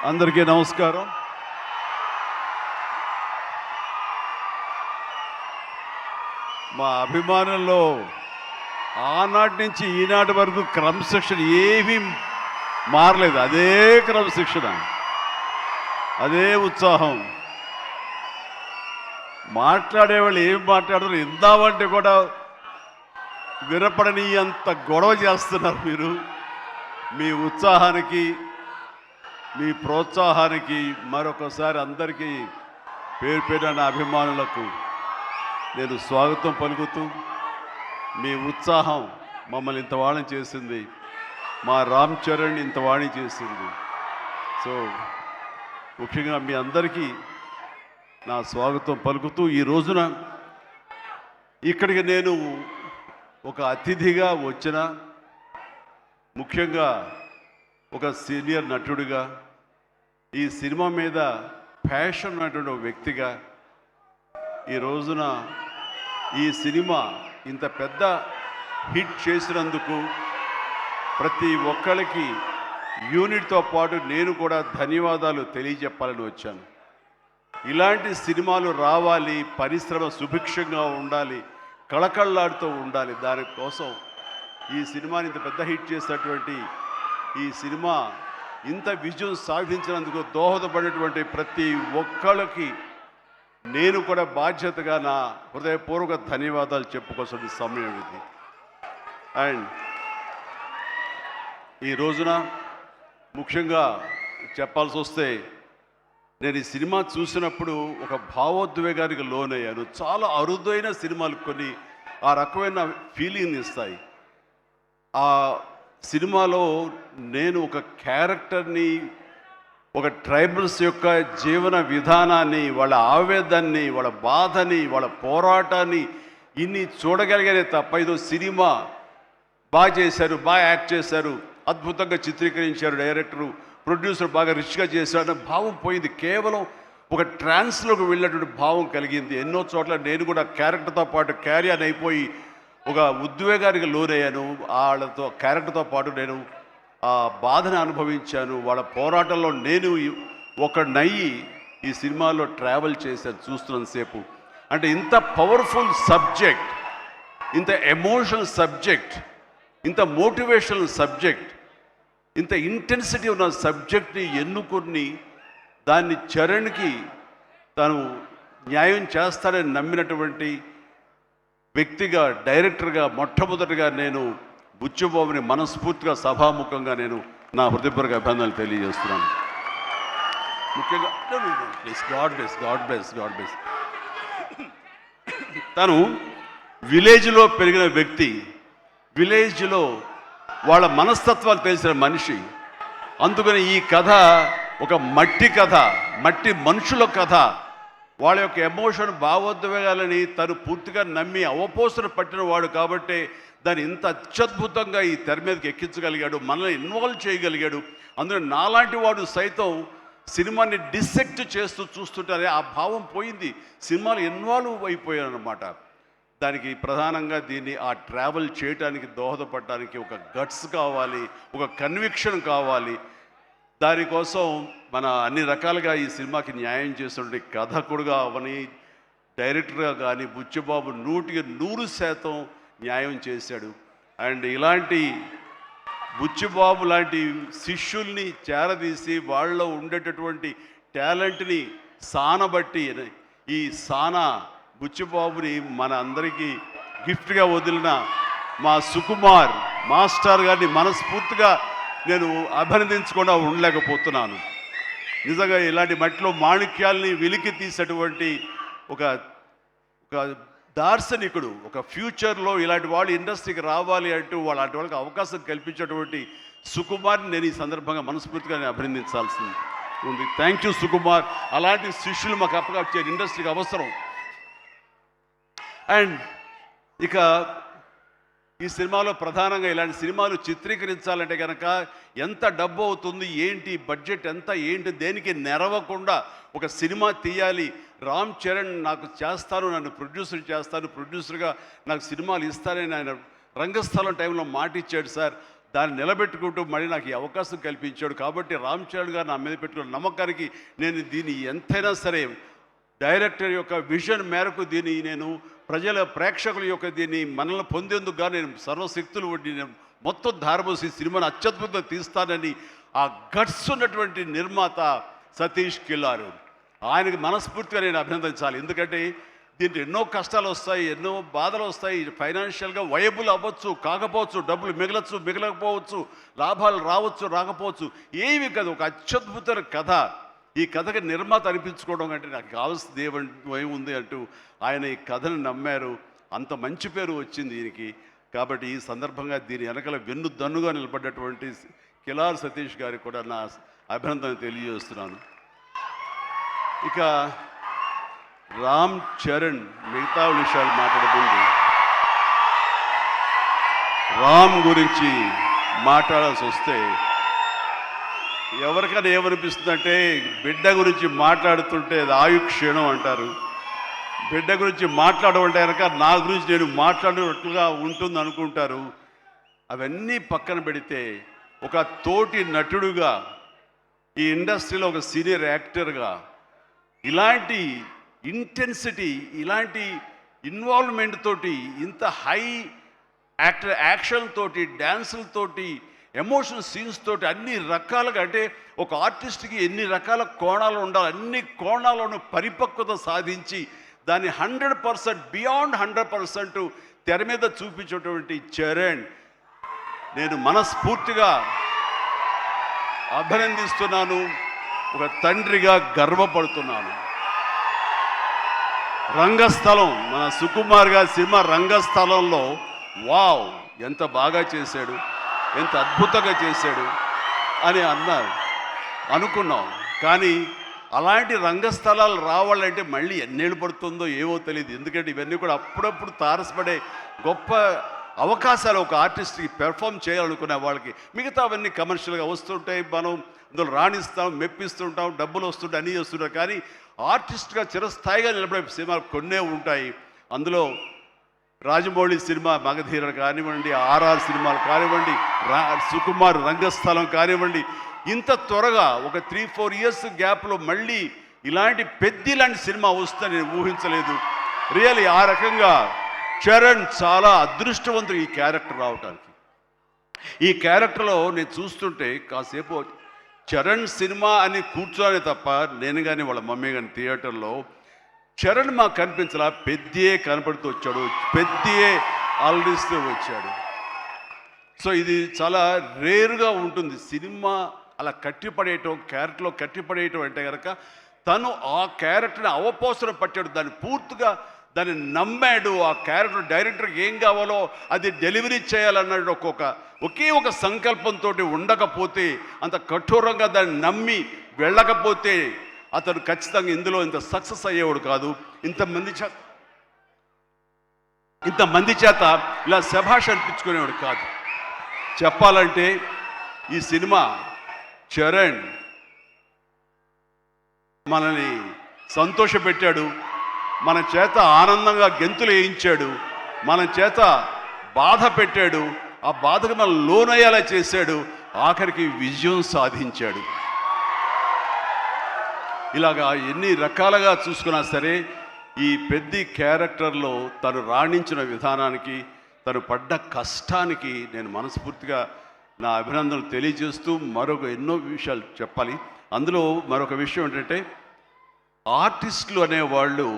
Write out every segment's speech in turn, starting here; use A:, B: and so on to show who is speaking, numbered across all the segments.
A: అందరికీ నమస్కారం. మా అభిమానుల్లో ఆనాటి నుంచి ఈనాటి వరకు క్రమశిక్షణ ఏమీ మారలేదు. అదే క్రమశిక్షణ, అదే ఉత్సాహం. మాట్లాడేవాళ్ళు ఏం మాట్లాడతారు ఇందామంటే కూడా వినపడని అంత గొడవ చేస్తున్నారు మీరు. మీ ఉత్సాహానికి, మీ ప్రోత్సాహానికి మరొకసారి అందరికీ పేరు పేరున నా అభిమానులకు నేను స్వాగతం పలుకుతూ, మీ ఉత్సాహం మమ్మల్ని ఇంత వాణి చేసింది, మా రామ్ చరణ్ ఇంత వాణి చేసింది. సో ముఖ్యంగా మీ అందరికీ నా స్వాగతం పలుకుతూ, ఈ రోజున ఇక్కడికి నేను ఒక అతిథిగా వచ్చిన, ముఖ్యంగా ఒక సీనియర్ నటుడిగా, ఈ సినిమా మీద ప్యాషన్ ఉన్నటువంటి ఒక వ్యక్తిగా, ఈ రోజున ఈ సినిమా ఇంత పెద్ద హిట్ చేసినందుకు ప్రతి ఒక్కరికి యూనిట్తో పాటు నేను కూడా ధన్యవాదాలు తెలియజెప్పాలని వచ్చాను. ఇలాంటి సినిమాలు రావాలి, పరిశ్రమ సుభిక్షంగా ఉండాలి, కళకళలాడుతూ ఉండాలి. దానికోసం ఈ సినిమాని ఇంత పెద్ద హిట్ చేసినటువంటి ఈ సినిమా ఇంత విజయం సాధించినందుకు దోహదపడినటువంటి ప్రతి ఒక్కరికి నేను కూడా బాధ్యతగా నా హృదయపూర్వక ధన్యవాదాలు చెప్పుకోవాల్సిన సమయం ఇది. అండ్ ఈ రోజున ముఖ్యంగా చెప్పాల్సి వస్తే, నేను ఈ సినిమా చూసినప్పుడు ఒక భావోద్వేగానికి లోనయ్యాను. చాలా అరుదైన సినిమాలు కొన్ని ఆ రకమైన ఫీలింగ్ని ఇస్తాయి. ఆ సినిమాలో నేను ఒక క్యారెక్టర్ని, ఒక ట్రైబల్స్ యొక్క జీవన విధానాన్ని, వాళ్ళ ఆవేదాన్ని, వాళ్ళ బాధని, వాళ్ళ పోరాటాన్ని ఇన్ని చూడగలిగానే తప్ప ఏదో సినిమా బాగా చేశారు, బాగా యాక్ట్ చేశారు, అద్భుతంగా చిత్రీకరించారు డైరెక్టరు, ప్రొడ్యూసర్ బాగా రిచ్గా చేశారు అనే భావం పోయింది. కేవలం ఒక ట్రాన్స్లోకి వెళ్ళినటువంటి భావం కలిగింది. ఎన్నో చోట్ల నేను కూడా క్యారెక్టర్తో పాటు క్యారీ ఆన్ అయిపోయి ఒక ఉద్వేగానికి లోనయ్యాను. వాళ్ళతో క్యారెక్టర్తో పాటు నేను ఆ బాధను అనుభవించాను. వాళ్ళ పోరాటంలో నేను ఒకనయ్యి ఈ సినిమాలో ట్రావెల్ చేశాను చూస్తున్నంతసేపు. అంటే ఇంత పవర్ఫుల్ సబ్జెక్ట్, ఇంత ఎమోషనల్ సబ్జెక్ట్, ఇంత మోటివేషనల్ సబ్జెక్ట్, ఇంత ఇంటెన్సిటీ ఉన్న సబ్జెక్ట్ని ఎన్నుకొని దాన్ని చరణ్కి తను న్యాయం చేస్తాడని నమ్మినటువంటి వ్యక్తిగా, డైరెక్టర్గా మొట్టమొదటిగా నేను బుచ్చిబాబుని మనస్ఫూర్తిగా సభాముఖంగా నేను నా హృదయపూర్వక అభినందనలు తెలియజేస్తున్నాను. ముఖ్యంగా గాడ్ బ్లెస్. తను విలేజ్లో పెరిగిన వ్యక్తి, విలేజ్లో వాళ్ళ మనస్తత్వాలు తెలిసిన మనిషి. అందుకని ఈ కథ ఒక మట్టి కథ, మట్టి మనుషుల కథ. వాళ్ళ యొక్క ఎమోషన్, భావోద్వేగాలని తను పూర్తిగా నమ్మి అవపోసన పట్టిన వాడు కాబట్టి దాన్ని ఇంత అత్యద్భుతంగా ఈ తెర మీదకి ఎక్కించగలిగాడు, మనల్ని ఇన్వాల్వ్ చేయగలిగాడు. అందులో నాలాంటి వాడు సైతం సినిమాని డిసెక్ట్ చేస్తూ చూస్తుంటారే ఆ భావం పోయింది. సినిమాలు ఇన్వాల్వ్ అయిపోయాను అనమాట. దానికి ప్రధానంగా దీన్ని ఆ ట్రావెల్ చేయడానికి దోహదపడడానికి ఒక గట్స్ కావాలి, ఒక కన్విక్షన్ కావాలి. దానికోసం మన అన్ని రకాలుగా ఈ సినిమాకి న్యాయం చేస్తున్న కథకుడుగా అవని, డైరెక్టర్గా కానీ బుచ్చిబాబు 100% న్యాయం చేశాడు. అండ్ ఇలాంటి బుచ్చిబాబు లాంటి శిష్యుల్ని చేరదీసి వాళ్ళలో ఉండేటటువంటి టాలెంట్ని సానబట్టి ఈ సానా బుచ్చిబాబుని మన అందరికీ గిఫ్ట్గా వదిలిన మా సుకుమార్ మాస్టర్ గారిని మనస్ఫూర్తిగా నేను అభినందించకుండా ఉండలేకపోతున్నాను. నిజంగా ఇలాంటి మట్టిలో మాణిక్యాల్ని వెలికి తీసేటువంటి ఒక దార్శనికుడు, ఒక ఫ్యూచర్లో ఇలాంటి వాళ్ళు ఇండస్ట్రీకి రావాలి అంటూ అలాంటి వాళ్ళకి అవకాశం కల్పించేటువంటి సుకుమార్ని నేను ఈ సందర్భంగా మనస్ఫూర్తిగా నేను అభినందించాల్సింది ఉంది. Thank you Sukumar. అలాంటి శిష్యులు మాకు అప్పగా ఇండస్ట్రీకి అవసరం. అండ్ ఇక ఈ సినిమాలో ప్రధానంగా ఇలాంటి సినిమాలు చిత్రీకరించాలంటే కనుక ఎంత డబ్బు అవుతుంది, ఏంటి బడ్జెట్ ఎంత, ఏంటి, దేనికి నెరవకుండా ఒక సినిమా తీయాలి. రామ్ చరణ్ నాకు చేస్తాను, నన్ను ప్రొడ్యూసర్ చేస్తాను, ప్రొడ్యూసర్గా నాకు సినిమాలు ఇస్తానని ఆయన రంగస్థలం టైంలో మాట ఇచ్చాడు సార్. దాన్ని నిలబెట్టుకుంటూ మళ్ళీ నాకు ఈ అవకాశం కల్పించాడు. కాబట్టి రామ్ చరణ్ గారు నా మీద పెట్టుకున్న నమ్మకానికి నేను దీన్ని ఎంతైనా సరే డైరెక్టర్ యొక్క విజన్ మేరకు దీన్ని నేను ప్రేక్షకుల యొక్క దీన్ని మనల్ని పొందేందుకుగా నేను సర్వశక్తులు వడ్డీ నేను మొత్తం ధారపోసి సినిమాను అత్యద్భుతంగా తీస్తానని ఆ గట్స్ ఉన్నటువంటి నిర్మాత సతీష్ కిల్లారు, ఆయనకి మనస్ఫూర్తిగా నేను అభినందించాలి. ఎందుకంటే దీంట్లో ఎన్నో కష్టాలు వస్తాయి, ఎన్నో బాధలు వస్తాయి. ఫైనాన్షియల్గా వయబుల్ అవ్వచ్చు, కాకపోవచ్చు, డబ్బులు మిగలచ్చు, మిగలకపోవచ్చు, లాభాలు రావచ్చు, రాకపోవచ్చు, ఏమి కాదు. ఒక అత్యద్భుత కథ. ఈ కథకి నిర్మాత అనిపించుకోవడం అంటే నాకు కావాల్సింది ఏముంది అంటూ ఆయన ఈ కథను నమ్మారు. అంత మంచి పేరు వచ్చింది దీనికి. కాబట్టి ఈ సందర్భంగా దీని వెనకాల వెన్నుదన్నుగా నిలబడ్డటువంటి కిలార్ సతీష్ గారికి కూడా నా అభినందన తెలియజేస్తున్నాను. ఇక రామ్ చరణ్ మిగతా విషయాలు మాట్లాడకుండా రామ్ గురించి మాట్లాడాల్సి వస్తే ఎవరికైనా ఏమనిపిస్తుందంటే బిడ్డ గురించి మాట్లాడుతుంటే అది ఆయుక్షీణం అంటారు. బిడ్డ గురించి మాట్లాడమంటే కనుక నా గురించి నేను మాట్లాడినట్లుగా ఉంటుంది అనుకుంటారు. అవన్నీ పక్కన పెడితే ఒక తోటి నటుడుగా ఈ ఇండస్ట్రీలో ఒక సీనియర్ యాక్టర్గా ఇలాంటి ఇంటెన్సిటీ, ఇలాంటి ఇన్వాల్వ్మెంట్ తోటి, ఇంత హై యాక్షన్ తోటి, డ్యాన్సులతోటి, ఎమోషనల్ సీన్స్ తోటి అన్ని రకాలుగా, అంటే ఒక ఆర్టిస్ట్కి ఎన్ని రకాల కోణాలు ఉండాలి, అన్ని కోణాలను పరిపక్వత సాధించి దాన్ని 100% బియాండ్ 100% తెర మీద చూపించేటువంటి చరణ్ నేను మనస్ఫూర్తిగా అభినందిస్తున్నాను. ఒక తండ్రిగా గర్వపడుతున్నాను. రంగస్థలం, మన సుకుమార్ గారి సినిమా రంగస్థలంలో వావ్ ఎంత బాగా చేశాడు, ఎంత అద్భుతంగా చేశాడు అని అనుకున్నాం. కానీ అలాంటి రంగస్థలాలు రావాలంటే మళ్ళీ ఎన్నేళ్ళు పడుతుందో ఏమో తెలియదు. ఎందుకంటే ఇవన్నీ కూడా అప్పుడప్పుడు తారసపడే గొప్ప అవకాశాలు ఒక ఆర్టిస్ట్కి పెర్ఫామ్ చేయాలనుకునే వాళ్ళకి. మిగతావన్నీ కమర్షియల్గా వస్తుంటాయి, మనం అందులో రాణిస్తాం, మెప్పిస్తుంటాం, డబ్బులు వస్తుంటాయి, అన్నీ వస్తుంటాయి. కానీ ఆర్టిస్ట్గా చిరస్థాయిగా నిలబడే సినిమాలు కొన్నే ఉంటాయి. అందులో రాజమౌళి సినిమా మగధీర కానివ్వండి, ఆర్ఆర్ సినిమాలు కానివ్వండి, సుకుమార్ రంగస్థలం కానివ్వండి, ఇంత త్వరగా ఒక 3-4 ఇయర్స్ గ్యాప్లో మళ్ళీ ఇలాంటి లాంటి సినిమా వస్తుందని నేను ఊహించలేదు. రియల్లీ ఆ రకంగా చరణ్ చాలా అదృష్టవంతుడు ఈ క్యారెక్టర్ రావటానికి. ఈ క్యారెక్టర్లో నేను చూస్తుంటే కాసేపు చరణ్ సినిమా అని కూర్చోనే తప్ప నేను కానీ వాళ్ళ మమ్మీ కానీ థియేటర్లో చరణ్ మాకు కనిపించలా, పెద్దే కనపడుతూ వచ్చాడు, పెద్దే ఆల్రిస్తూ వచ్చాడు. సో ఇది చాలా రేరుగా ఉంటుంది. సినిమా అలా కట్టిపడేయటం, క్యారెక్టర్లో కట్టిపడేయటం అంటే కనుక తను ఆ క్యారెక్టర్ని అవపోసన పట్టాడు, దాన్ని పూర్తిగా దాన్ని నమ్మాడు. ఆ క్యారెక్టర్ డైరెక్టర్కి ఏం కావాలో అది డెలివరీ చేయాలన్నాడు. ఒకే ఒక సంకల్పంతో ఉండకపోతే, అంత కఠోరంగా దాన్ని నమ్మి వెళ్ళకపోతే అతను ఖచ్చితంగా ఇందులో ఇంత సక్సెస్ అయ్యేవాడు కాదు. ఇంతమంది చేత ఇలా శభాష్ అనిపించుకునేవాడు కాదు. చెప్పాలంటే ఈ సినిమా చరణ్ మనల్ని సంతోషపెట్టాడు, మన చేత ఆనందంగా గెంతులు వేయించాడు, మన చేత బాధ పెట్టాడు, ఆ బాధకు మనం లోనయ్యేలా చేశాడు, ఆఖరికి విజయం సాధించాడు. ఇలాగా ఎన్ని రకాలుగా చూసుకున్నా సరే ఈ పెద్ద క్యారెక్టర్లో తను రాణించిన విధానానికి, తను పడ్డ కష్టానికి నేను మనస్ఫూర్తిగా నా అభినందనలు తెలియజేస్తూ ఎన్నో విషయాలు చెప్పాలి. అందులో మరొక విషయం ఏంటంటే ఆర్టిస్టులు అనేవాళ్ళు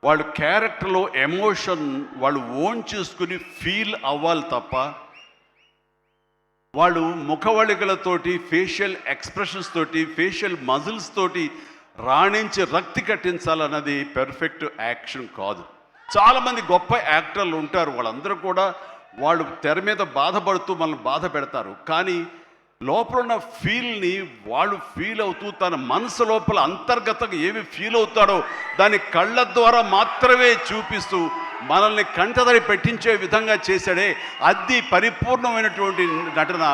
A: వాళ్ళ క్యారెక్టర్లో ఎమోషన్ వాళ్ళు ఓన్ చేసుకుని ఫీల్ అవ్వాలి తప్ప వాళ్ళు ముఖవళికలతోటి, ఫేషియల్ ఎక్స్ప్రెషన్స్ తోటి, ఫేషియల్ మజిల్స్ తోటి రాణించి రక్తి కట్టించాలన్నది పెర్ఫెక్ట్ యాక్షన్ కాదు. చాలామంది గొప్ప యాక్టర్లు ఉంటారు, వాళ్ళందరూ కూడా వాళ్ళు తెర మీద బాధపడుతూ మనల్ని బాధ పెడతారు. కానీ లోపల ఉన్న ఫీల్ని వాళ్ళు ఫీల్ అవుతూ తన మనసు లోపల అంతర్గతంగా ఏమి ఫీల్ అవుతాడో దాన్ని కళ్ళ ద్వారా మాత్రమే చూపిస్తూ మనల్ని కంటదరి పెట్టించే విధంగా చేశాడే, అది పరిపూర్ణమైనటువంటి నటన,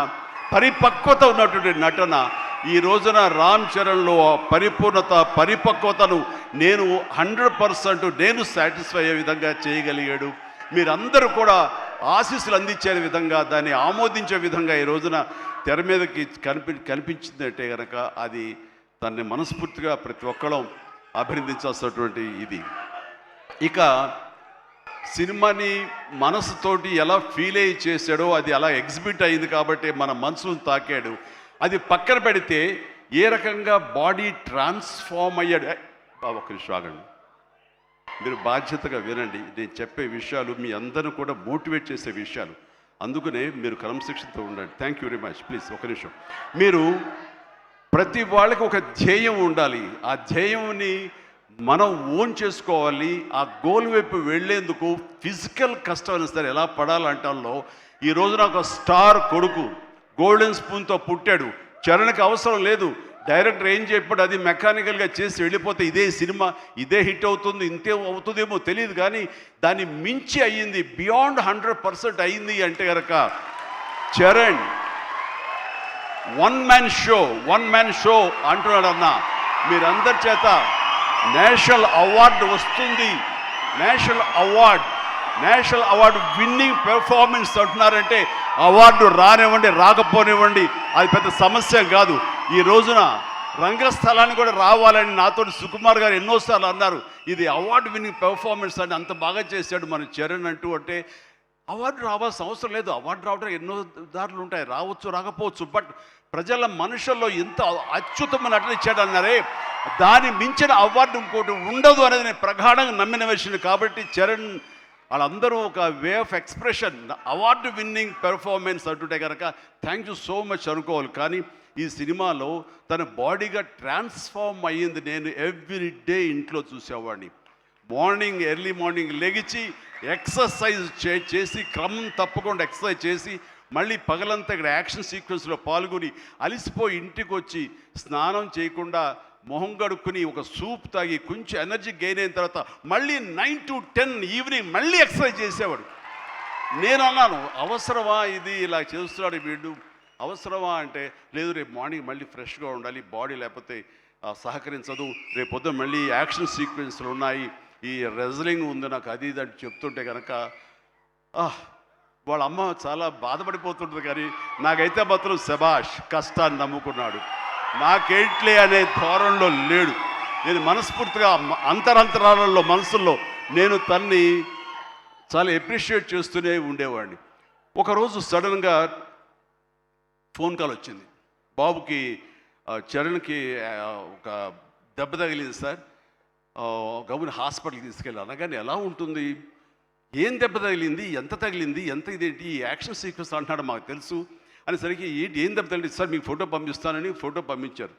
A: పరిపక్వత ఉన్నటువంటి నటన. ఈ రోజున రామ్ చరణ్లో పరిపూర్ణత, పరిపక్వతను నేను 100% నేను సాటిస్ఫై అయ్యే విధంగా చేయగలిగాడు. మీరందరూ కూడా ఆశీస్సులు అందించే విధంగా, దాన్ని ఆమోదించే విధంగా ఈ రోజున తెర మీదకి కనిపించిందంటే కనుక అది దాన్ని మనస్ఫూర్తిగా ప్రతి ఒక్కళ్ళం అభినందించాల్సినటువంటి ఇది. ఇక సినిమాని మనసుతోటి ఎలా ఫీల్ అయ్యి చేశాడో అది అలా ఎగ్జిబిట్ అయింది కాబట్టి మన మనసును తాకాడు. అది పక్కన పెడితే ఏ రకంగా బాడీ ట్రాన్స్ఫార్మ్ అయ్యాడు. ఒక్క నిమిషం ఆగండి, మీరు బాధ్యతగా వినండి. నేను చెప్పే విషయాలు మీ అందరిని కూడా మోటివేట్ చేసే విషయాలు, అందుకనే మీరు క్రమశిక్షణతో ఉండండి. Thank you very much. Please ఒక నిమిషం. మీరు ప్రతి వాళ్ళకి ఒక ధ్యేయం ఉండాలి. ఆ ధ్యేయంని మనం ఓన్ చేసుకోవాలి. ఆ గోల్ వైపు వెళ్ళేందుకు ఫిజికల్ కష్టాన్ని సరే ఎలా పడాలంటాలో ఈ రోజున ఒక స్టార్ కొడుకు గోల్డెన్ స్పూన్తో పుట్టాడు. చరణ్కి అవసరం లేదు. డైరెక్టర్ ఏం చెప్పాడు అది మెకానికల్గా చేసి వెళ్ళిపోతే ఇదే సినిమా ఇదే హిట్ అవుతుంది, ఇంతే అవుతుందేమో తెలియదు, కానీ దాన్ని మించి అయ్యింది. బియాండ్ 100% అయింది అంటే కనుక చరణ్ వన్ మ్యాన్ షో అంటున్నాడు. అన్న మీరందరి చేత నేషనల్ అవార్డు వస్తుంది. నేషనల్ అవార్డు విన్నింగ్ పెర్ఫార్మెన్స్ అంటున్నారంటే అవార్డు రానివ్వండి రాకపోనివ్వండి అది పెద్ద సమస్య కాదు. ఈ రోజున రంగస్థలాన్ని కూడా రావాలని నాతో సుకుమార్ గారు ఎన్నోసార్లు అన్నారు. ఇది అవార్డు విన్నింగ్ పెర్ఫార్మెన్స్ అని అంత బాగా చేశాడు మన చరణ్ అంటే అవార్డు రావాల్సిన అవసరం లేదు. అవార్డు రావడానికి ఎన్నో దారులు ఉంటాయి, రావచ్చు రాకపోవచ్చు. బట్ ప్రజల మనుషుల్లో ఇంత అత్యుత్తమ నటన ఇచ్చాడు అన్నారే, దాని మించిన అవార్డు ఇంకోటి ఉండదు అనేది నేను ప్రగాఢంగా నమ్మిన విషయం. కాబట్టి చరణ్ వాళ్ళందరూ ఒక way of expression award winning performance అంటుంటే కనుక థ్యాంక్ యూ సో మచ్ అనుకోవాలి. కానీ ఈ సినిమాలో తన బాడీగా ట్రాన్స్ఫార్మ్ అయ్యింది. నేను ఎవ్రీ డే ఇంట్లో చూసేవాడిని. ఎర్లీ మార్నింగ్ లెగిచి ఎక్సర్సైజ్ చేసి క్రమం తప్పకుండా ఎక్సర్సైజ్ చేసి మళ్ళీ పగలంతా ఇక్కడ యాక్షన్ సీక్వెన్స్లో పాల్గొని అలిసిపోయి ఇంటికి వచ్చి స్నానం చేయకుండా మొహం కడుక్కుని ఒక సూప్ తాగి కొంచెం ఎనర్జీ గెయిన్ అయిన తర్వాత మళ్ళీ 9 to 10 ఈవినింగ్ మళ్ళీ ఎక్సర్సైజ్ చేసేవాడు. నేను అన్నాను అవసరమా ఇది ఇలా చేస్తున్నాడు వీడు, అవసరమా అంటే లేదు రేపు మార్నింగ్ మళ్ళీ ఫ్రెష్గా ఉండాలి, బాడీ లేకపోతే సహకరించదు, రేపు పొద్దున మళ్ళీ యాక్షన్ సీక్వెన్స్లు ఉన్నాయి, ఈ రెజ్లింగ్ ఉంది నాకు అది ఇది అంటే చెప్తుంటే కనుక వాళ్ళ అమ్మ చాలా బాధపడిపోతుంటుంది. కానీ నాకైతే మాత్రం శబాష్ కష్టాన్ని నమ్ముకున్నాడు, నాకేంట్లే అనే ధోరణిలో లేడు. నేను మనస్ఫూర్తిగా అంతరాలలో మనసుల్లో నేను తన్ని చాలా ఎప్రిషియేట్ చేస్తూనే ఉండేవాడిని. ఒకరోజు సడన్గా ఫోన్ కాల్ వచ్చింది. బాబుకి చరణ్కి ఒక దెబ్బ తగిలింది సార్, గబుని హాస్పిటల్కి తీసుకెళ్ళి అనగానే ఎలా ఉంటుంది, ఏం దెబ్బ తగిలింది, ఎంత తగిలింది, ఎంత ఇదేంటి ఈ యాక్షన్ సీక్వెన్స్ అంటున్నాడు మాకు తెలుసు అనేసరికి ఏంటి ఏం దెబ్బ తగిలింది సార్ మీకు ఫోటో పంపిస్తానని ఫోటో పంపించారు.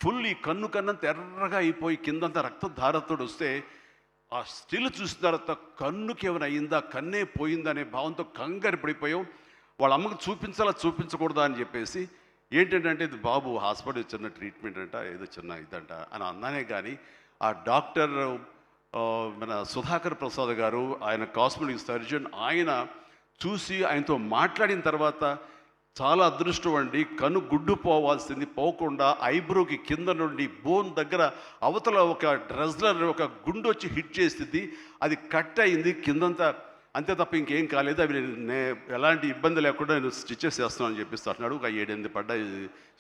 A: ఫుల్ ఈ కన్ను కన్నంత ఎర్రగా అయిపోయి కిందంతా రక్తధారతో వస్తే ఆ స్టిల్ చూసిన తర్వాత కన్నుకి ఏమైనా అయిందా, కన్నే పోయిందా అనే భావంతో కంగారు పడిపోయాం. వాళ్ళ అమ్మకి చూపించకూడదా అని చెప్పేసి ఏంటంటే ఇది బాబు హాస్పిటల్ చిన్న ట్రీట్మెంట్ అంట, ఏదో చిన్న ఇదంట అని అన్నానే. కానీ ఆ డాక్టర్ మన సుధాకర్ ప్రసాద్ గారు, ఆయన కాస్మెటిక్ సర్జన్, ఆయన చూసి ఆయనతో మాట్లాడిన తర్వాత చాలా అదృష్టం అండి, కన్ను గుడ్డు పోవాల్సింది పోకుండా ఐబ్రోకి కింద నుండి బోన్ దగ్గర అవతల ఒక డ్రెస్లర్ ఒక గుండు వచ్చి హిట్ చేసింది, అది కట్ అయింది కిందంతా, అంతే తప్ప ఇంకేం కాలేదు, అవి నేను ఎలాంటి ఇబ్బంది లేకుండా నేను స్టిచెస్ చేస్తున్నాను అని చెప్పేసి అంటున్నాడు. ఒక 7-8 పడ్డాయి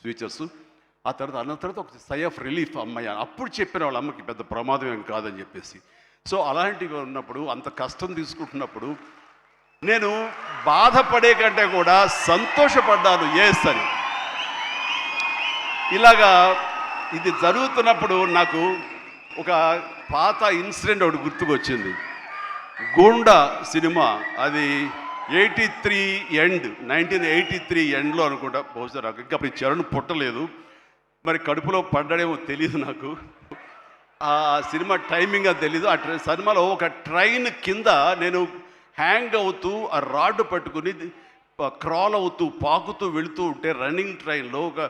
A: ఫీచర్స్. ఆ తర్వాత అన్న తర్వాత ఒక సై ఆఫ్ రిలీఫ్ అమ్మాయి అప్పుడు చెప్పిన వాళ్ళ అమ్మకి పెద్ద ప్రమాదం ఏం కాదని చెప్పేసి. సో అలాంటివి ఉన్నప్పుడు అంత కష్టం తీసుకుంటున్నప్పుడు నేను బాధపడే కంటే కూడా సంతోషపడ్డాను ఎస్ అని. ఇలాగా ఇది జరుగుతున్నప్పుడు నాకు ఒక పాత ఇన్సిడెంట్ ఒకటి గుర్తుకొచ్చింది. గూండా సినిమా అది 1983 ఎండ్లో అనుకుంటా, బహుశా నాకు ఇంకా అప్పుడు చరణ్ పుట్టలేదు, మరి కడుపులో పడ్డాడేమో తెలియదు నాకు, ఆ సినిమా టైమింగ్ అది తెలీదు. ఆ సినిమాలో ఒక ట్రైన్ కింద నేను హ్యాంగ్ అవుతూ ఆ రాడ్డు పట్టుకుని క్రాల్ అవుతూ పాకుతూ వెళుతూ ఉంటే రన్నింగ్ ట్రైన్లో ఒక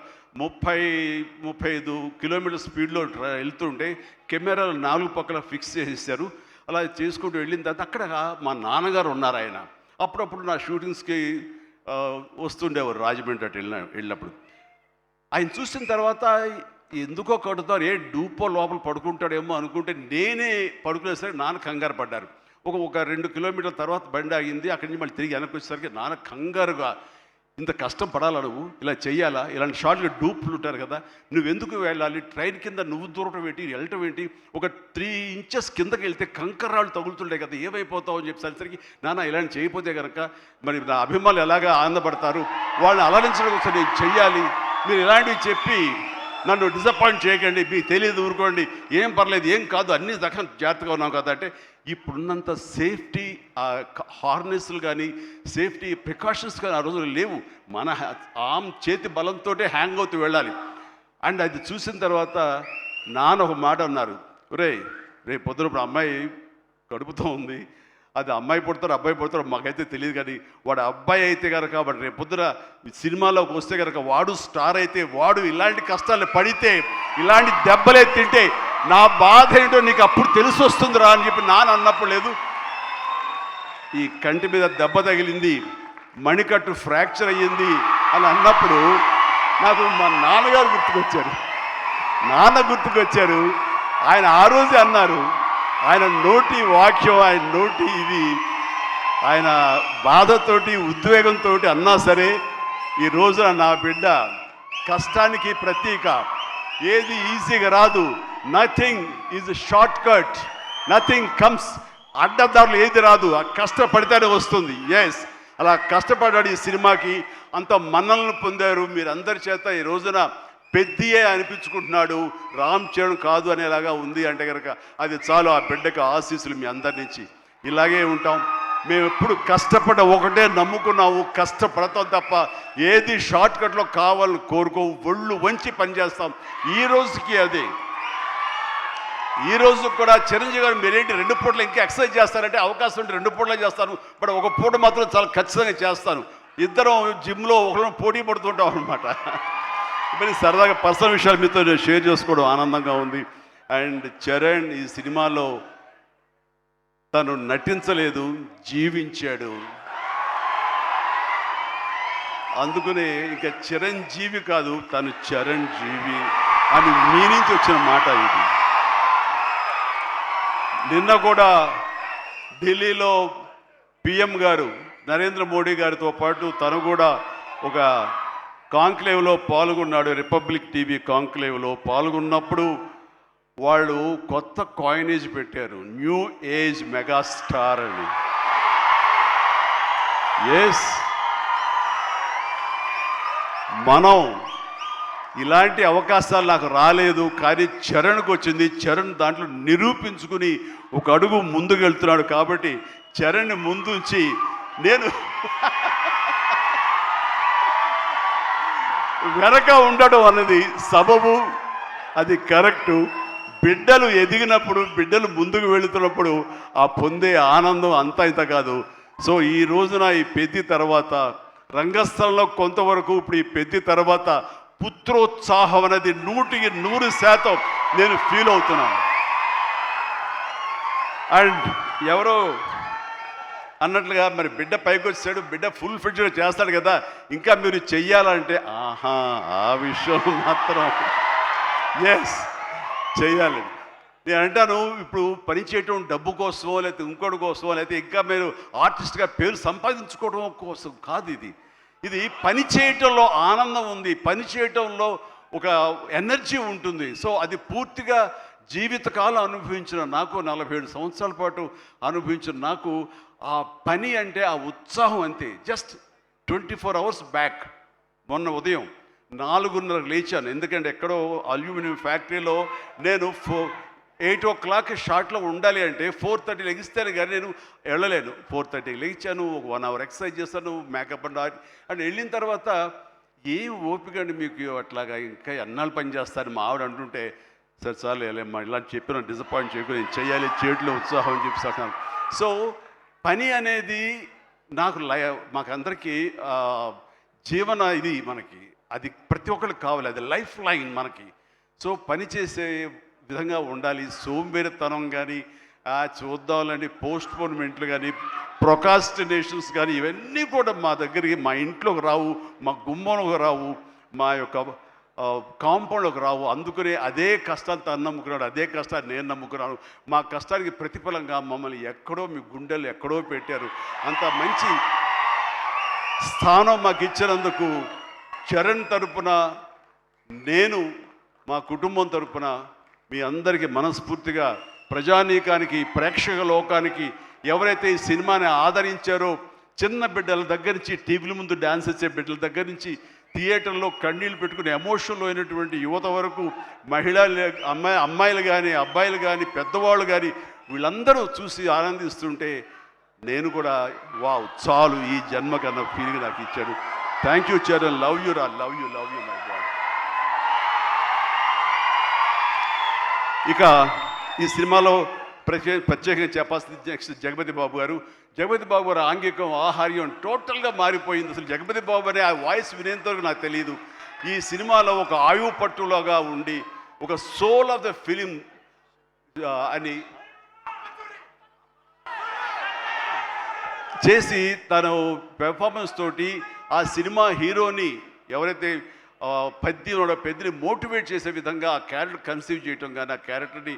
A: 30-35 కిలోమీటర్ స్పీడ్లో వెళ్తుంటే కెమెరాలు 4 పక్కల ఫిక్స్ చేసేసారు. అలా చేసుకుంటూ వెళ్ళిన తర్వాత అక్కడ మా నాన్నగారు ఉన్నారు. ఆయన అప్పుడప్పుడు నా షూటింగ్స్కి వస్తుండేవారు రాజమండ్రి అటు వెళ్ళినప్పుడు. ఆయన చూసిన తర్వాత ఎందుకో కడుతారు, డూపో లోపల పడుకుంటాడేమో అనుకుంటే నేనే పడుకునేసరికి నాన్న కంగారు పడ్డారు. ఒక 2 కిలోమీటర్ల తర్వాత బండి ఆగింది. అక్కడి నుంచి మళ్ళీ తిరిగి వెనక్కి వచ్చేసరికి నాన్న కంగారుగా, ఇంత కష్టం పడాలా నువ్వు, ఇలా చెయ్యాలా, ఇలాంటి షార్ట్గా డూప్లు ఉంటారు కదా, నువ్వెందుకు వెళ్ళాలి, ట్రైన్ కింద నువ్వు దూరటం ఏంటి, వెళ్ళటం ఏంటి, ఒక 3 ఇంచెస్ కిందకి వెళ్తే కంకర్రాళ్ళు తగులుతుంటాయి కదా, ఏమైపోతావు అని చెప్పేసరికి, నాన్న ఇలాంటి చేయకపోతే కనుక మరి నా అభిమానులు ఎలాగా ఆనందపడతారు, వాళ్ళని అలరించడం కోసం నేను చెయ్యాలి, మీరు ఇలాంటివి చెప్పి నన్ను డిసప్పాయింట్ చేయకండి, మీకు తెలియదు ఊరుకోండి, ఏం పర్లేదు, ఏం కాదు, అన్ని రకం జాగ్రత్తగా ఉన్నాం కదా అంటే, ఇప్పుడున్నంత సేఫ్టీ హార్నెస్లు కానీ సేఫ్టీ ప్రికాషన్స్ కానీ ఆ రోజులు లేవు. మన చేతి బలంతో హ్యాంగ్ అవుతూ వెళ్ళాలి. అండ్ అది చూసిన తర్వాత నాన్న ఒక మాట అన్నారు, రేపు పొద్దున ఇప్పుడు అమ్మాయి కడుపుతో ఉంది, అది అమ్మాయి పుడతారు అబ్బాయి పుడతారు మాకైతే తెలియదు, కానీ వాడు అబ్బాయి అయితే కనుక వాడు రేపు పొద్దున సినిమాలోకి వస్తే కనుక వాడు స్టార్ అయితే, వాడు ఇలాంటి కష్టాలు పడితే, ఇలాంటి దెబ్బలే తింటే నా బాధ ఏంటో నీకు అప్పుడు తెలిసి వస్తుందిరా అని చెప్పి నాన్న అన్నప్పుడు లేదు. ఈ కంటి మీద దెబ్బ తగిలింది, మణికట్టు ఫ్రాక్చర్ అయ్యింది అని అన్నప్పుడు నాకు మా నాన్నగారు గుర్తుకొచ్చారు. ఆయన ఆ రోజే అన్నారు, ఆయన నోటి వాక్యం, ఆయన నోటి ఇది, ఆయన బాధతోటి ఉద్వేగంతో అన్నా సరే, ఈ రోజున నా బిడ్డ కష్టానికి ప్రతీక. ఏది ఈజీగా రాదు, nothing is short cut, nothing comes, అడ్డదారులు ఏది రాదు, ఆ కష్టపడితేనే వస్తుంది. ఎస్, అలా కష్టపడ్డాడు. ఈ సినిమాకి అంత మన్నలను పొందారు మీరందరి చేత. ఈ రోజున పెద్దియే అనిపించుకుంటున్నాడు, రామ్ చరణ్ కాదు అనేలాగా ఉంది అంటే కనుక అది చాలు. ఆ బిడ్డకు ఆశీస్సులు మీ అందరి నుంచి. ఇలాగే ఉంటాం మేము. ఎప్పుడు కష్టపడ్డ ఒకటే నమ్ముకున్నాము, కష్టపడతాం తప్ప ఏది షార్ట్ కట్లో కావాలని కోరుకోవు, ఒళ్ళు వంచి పనిచేస్తాం. ఈ రోజుకి అదే. ఈ రోజు కూడా చిరంజీవి గారు మీరేంటి 2 పూటలు ఇంకా ఎక్సర్సైజ్ చేస్తారంటే, అవకాశం ఉంటే 2 పూటలే చేస్తాను, బట్ ఒక పూట మాత్రం చాలా ఖచ్చితంగా చేస్తాను. ఇద్దరం జిమ్లో ఒకరిని పోటీ పడుతుంటాం అనమాట. మరి సరదాగా పర్సనల్ విషయాలు మీతో నేను షేర్ చేసుకోవడం ఆనందంగా ఉంది. అండ్ చరణ్ ఈ సినిమాలో తను నటించలేదు, జీవించాడు. అందుకనే ఇక చిరంజీవి కాదు, తను చరణ్ జీవి అని మీ నుంచి వచ్చిన మాట ఇది. నిన్న కూడా ఢిల్లీలో పిఎం గారు నరేంద్ర మోడీ గారితో పాటు తను కూడా ఒక కాంక్లేవ్లో పాల్గొన్నాడు. రిపబ్లిక్ టీవీ కాంక్లేవ్లో పాల్గొన్నప్పుడు వాళ్ళు కొత్త కాయినేజ్ పెట్టారు, న్యూ ఏజ్ మెగాస్టార్ అని. ఎస్, మనం ఇలాంటి అవకాశాలు నాకు రాలేదు, కానీ చరణ్కు వచ్చింది. చరణ్ దాంట్లో నిరూపించుకుని ఒక అడుగు ముందుకు వెళ్తున్నాడు. కాబట్టి చరణ్ ముందుంచి నేను వెనక ఉండడం అన్నది సబబు, అది కరెక్టు. బిడ్డలు ఎదిగినప్పుడు, బిడ్డలు ముందుకు వెళుతున్నప్పుడు ఆ పొందే ఆనందం అంతా ఇంత కాదు. సో ఈ రోజున ఈ పెద్ది తర్వాత రంగస్థలంలో కొంతవరకు, ఇప్పుడు ఈ పెద్ది తర్వాత పుత్రోత్సాహం అనేది 100% నేను ఫీల్ అవుతున్నాను. అండ్ ఎవరో అన్నట్లుగా మరి బిడ్డ పైకి వచ్చాడు, బిడ్డ ఫుల్ ఫిట్గా చేస్తాడు కదా, ఇంకా మీరు చెయ్యాలంటే ఆ విషయం మాత్రం ఎస్ చెయ్యాలి. నేను అంటాను, ఇప్పుడు పని చేయటం డబ్బు కోసమో లేకపోతే ఇంకోటి కోసమో లేకపోతే ఇంకా మీరు ఆర్టిస్ట్గా పేరు సంపాదించుకోవడం కోసం కాదు. ఇది పని చేయటంలో ఆనందం ఉంది, పని చేయటంలో ఒక ఎనర్జీ ఉంటుంది. సో అది పూర్తిగా జీవితకాలం అనుభవించిన నాకు, 47 సంవత్సరాల పాటు అనుభవించిన నాకు ఆ పని అంటే ఆ ఉత్సాహం అంతే. జస్ట్ 24 అవర్స్ బ్యాక్ మొన్న ఉదయం 4:30 లేచాను. ఎందుకంటే ఎక్కడో అల్యూమినియం ఫ్యాక్టరీలో నేను 8 o'clock షార్ట్లో ఉండాలి అంటే 4:30 లెగిస్తేనే కానీ నేను వెళ్ళలేను. 4:30 లేచాను, ఒక 1 hour ఎక్సర్సైజ్ చేస్తాను, మేకప్ అండ్ వెళ్ళిన తర్వాత ఏం ఓపిక అండి మీకు అట్లాగా, ఇంకా ఎన్నాళ్ళు పని చేస్తాను మా ఆవిడ అంటుంటే, సరే చాలు వెళ్ళమ్మా ఇలా చెప్పిన డిసప్పాయింట్ చేయకు, నేను చేయాలి, చేతిలో ఉత్సాహం అని చెప్పి. సో పని అనేది మాకందరికీ జీవన ఇది మనకి, అది ప్రతి ఒక్కరికి కావాలి, అది లైఫ్ లైన్ మనకి. సో పని చేసే విధంగా ఉండాలి. సోంబేరితనం కానీ, చూద్దాంలని పోస్ట్పోన్మెంట్లు కానీ, ప్రొకాస్టినేషన్స్ కానీ, ఇవన్నీ కూడా మా దగ్గరికి, మా ఇంట్లోకి రావు, మా గుమ్మంలోకి రావు, మా యొక్క కాంపౌండ్లోకి రావు. అందుకనే అదే కష్టాన్ని తను నమ్ముకున్నాడు, అదే కష్టాన్ని నేను నమ్ముకున్నాను. మా కష్టానికి ప్రతిఫలంగా మమ్మల్ని ఎక్కడో మీ గుండెలు ఎక్కడో పెట్టారు. అంత మంచి స్థానం మాకు ఇచ్చినందుకు చరణ్ తరపున, నేను మా కుటుంబం తరపున మీ అందరికీ మనస్ఫూర్తిగా, ప్రజానీకానికి, ప్రేక్షక లోకానికి, ఎవరైతే ఈ సినిమాని ఆదరించారో, చిన్న బిడ్డల దగ్గర నుంచి, టీవీల ముందు డ్యాన్స్ వచ్చే బిడ్డల దగ్గర నుంచి, థియేటర్లో కన్నీళ్ళు పెట్టుకుని ఎమోషన్లో అయినటువంటి యువత వరకు, అమ్మాయిలు కానీ, అబ్బాయిలు కానీ, పెద్దవాళ్ళు కానీ, వీళ్ళందరూ చూసి ఆనందిస్తుంటే నేను కూడా వావ్ చాలు ఈ జన్మ కన్నా ఫీలింగ్ నాకు ఇచ్చాడు. Thank you Charan, love you రా, లవ్ యూ మై గాడ్. ఇక ఈ సినిమాలో ప్రత్యేకంగా చెప్పాల్సింది నెక్స్ట్ జగపతి బాబు గారు. జగపతి బాబు గారు ఆంగికం, ఆహార్యం టోటల్గా మారిపోయింది. అసలు జగపతి బాబు అనే ఆ వాయిస్ వినేంతవరకు నాకు తెలియదు. ఈ సినిమాలో ఒక ఆయువు పట్టులాగా ఉండి, ఒక సోల్ ఆఫ్ ద ఫిలిం అని చేసి తను పెర్ఫార్మెన్స్ తోటి ఆ సినిమా హీరోని, ఎవరైతే పెద్దని మోటివేట్ చేసే విధంగా ఆ క్యారెక్టర్ కన్సీవ్ చేయటం కానీ, ఆ క్యారెక్టర్ని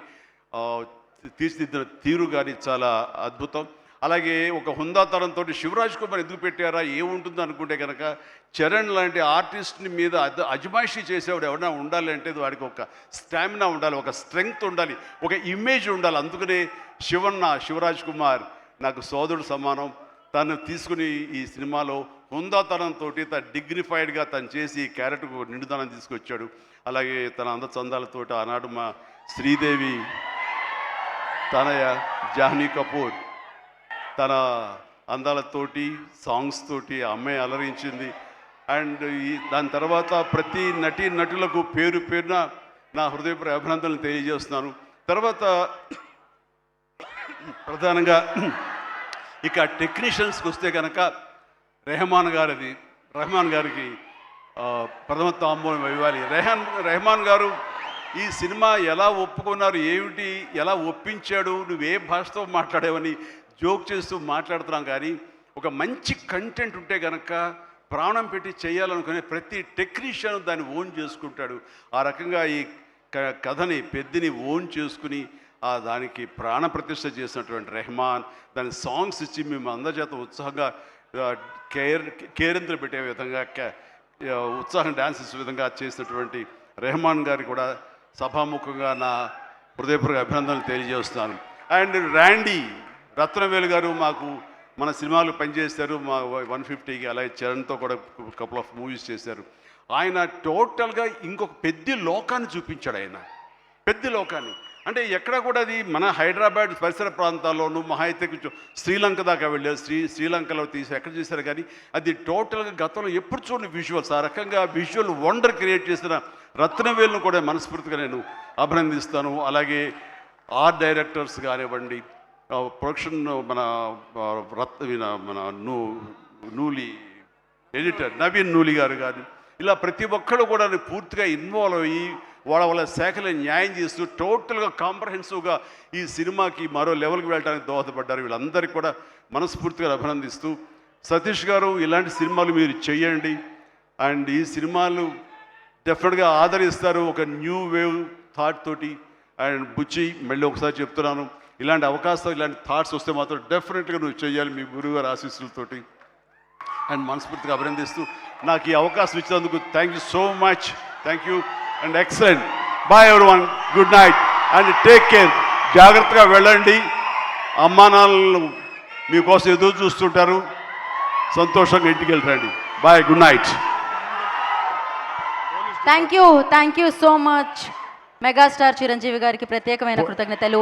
A: తీర్చిదిద్దిన తీరు కానీ చాలా అద్భుతం. అలాగే ఒక హుందాతనంతో శివరాజ్ కుమార్ ఎందుకు పెట్టారా, ఏముంటుందో అనుకుంటే కనుక, చరణ్ లాంటి ఆర్టిస్ట్ని మీద అజమాయిషీ చేసేవాడు ఎవరైనా ఉండాలి అంటే వాడికి ఒక స్టామినా ఉండాలి, ఒక స్ట్రెంగ్త్ ఉండాలి, ఒక ఇమేజ్ ఉండాలి. అందుకనే శివరాజ్ కుమార్ నాకు సోదరుడు సమానం. తను తీసుకుని ఈ సినిమాలో హుందాతనంతో తను డిగ్నిఫైడ్గా తను చేసి ఈ క్యారెక్టర్కు నిండుదనం తీసుకొచ్చాడు. అలాగే తన అందచందాలతో ఆనాడు మా శ్రీదేవి తనయ జాహ్నవి కపూర్ తన అందాలతోటి, సాంగ్స్ తోటి అమ్మాయి అలరించింది. అండ్ దాని తర్వాత ప్రతి నటులకు పేరు పేరున నా హృదయపూర్వక అభినందనలు తెలియజేస్తున్నాను. తర్వాత ప్రధానంగా ఇక టెక్నీషియన్స్కి వస్తే కనుక రెహమాన్ గారికి ప్రథమ తాంబూలం ఇవ్వాలి. రెహమాన్ గారు ఈ సినిమా ఎలా ఒప్పుకున్నారు, ఏమిటి, ఎలా ఒప్పించాడు, నువ్వే భాషతో మాట్లాడేవని జోక్ చేస్తూ మాట్లాడుతున్నాం. కానీ ఒక మంచి కంటెంట్ ఉంటే కనుక ప్రాణం పెట్టి చేయాలనుకునే ప్రతి టెక్నీషియన్ దాన్ని ఓన్ చేసుకుంటాడు. ఆ రకంగా ఈ కథని పెద్దని ఓన్ చేసుకుని దానికి ప్రాణప్రతిష్ఠ చేసినటువంటి రెహమాన్, దాని సాంగ్స్ ఇచ్చి మేము అందరి చేత ఉత్సాహంగా కేరింతలు పెట్టే విధంగా, ఉత్సాహం డ్యాన్స్ ఇచ్చే విధంగా చేసినటువంటి రెహమాన్ గారికి కూడా సభాముఖంగా నా హృదయపూర్వక అభినందనలు తెలియజేస్తున్నాను. అండ్ ర్యాండీ రత్నవేలు గారు మాకు మన సినిమాలు పనిచేశారు, మా 150కి. అలాగే చరణ్తో కూడా కపుల్ ఆఫ్ మూవీస్ చేశారు. ఆయన టోటల్గా ఇంకొక పెద్ద లోకాన్ని చూపించాడు. ఆయన పెద్ద లోకాన్ని అంటే ఎక్కడ కూడా అది మన హైదరాబాద్ పరిసర ప్రాంతాల్లోనూ మహా అయితే కొంచెం శ్రీలంక దాకా వెళ్ళారు. శ్రీలంకలో తీసి ఎక్కడ చేశారు. కానీ అది టోటల్గా గతంలో ఎప్పుడు చూడని విజువల్స్, ఆ రకంగా విజువల్ వండర్ క్రియేట్ చేసిన రత్నవేలును కూడా మనస్ఫూర్తిగా నేను అభినందిస్తాను. అలాగే ఆర్ట్ డైరెక్టర్స్ కానివ్వండి, ప్రొడక్షన్ మన నూలి ఎడిటర్ నవీన్ నూలి గారు కానీ, ఇలా ప్రతి ఒక్కరు కూడా పూర్తిగా ఇన్వాల్వ్ అయ్యి వాళ్ళ శాఖలను న్యాయం చేస్తూ టోటల్గా కాంప్రహెన్సివ్గా ఈ సినిమాకి మరో లెవెల్కి వెళ్ళడానికి దోహదపడ్డారు. వీళ్ళందరికీ కూడా మనస్ఫూర్తిగా అభినందిస్తూ, సతీష్ గారు ఇలాంటి సినిమాలు మీరు చేయండి. అండ్ ఈ సినిమాలు డెఫినెట్గా ఆదరిస్తారు ఒక న్యూ వేవ్ థాట్ తోటి. అండ్ బుచ్చి మళ్ళీ ఒకసారి చెప్తున్నాను, ఇలాంటి అవకాశాలు, ఇలాంటి థాట్స్ వస్తే మాత్రం డెఫినెట్గా నువ్వు చేయాలి మీ గురువుగారి ఆశీస్సులతోటి. అండ్ మనస్ఫూర్తిగా అభినందిస్తూ నాకు ఈ అవకాశం ఇచ్చినందుకు thank you so much. Thank you and excellent. Bye everyone, good night and take care. జాగ్రత్తగా వెళ్ళండి. అమ్మా నాన్నలు మీకోసం ఎదురు చూస్తుంటారు. సంతోషంగా ఇంటికి వెళ్ళండి. Bye, good night.
B: Thank you so much. Megastar Chiranjeevi గారికి ప్రత్యేకమైన కృతజ్ఞతలు.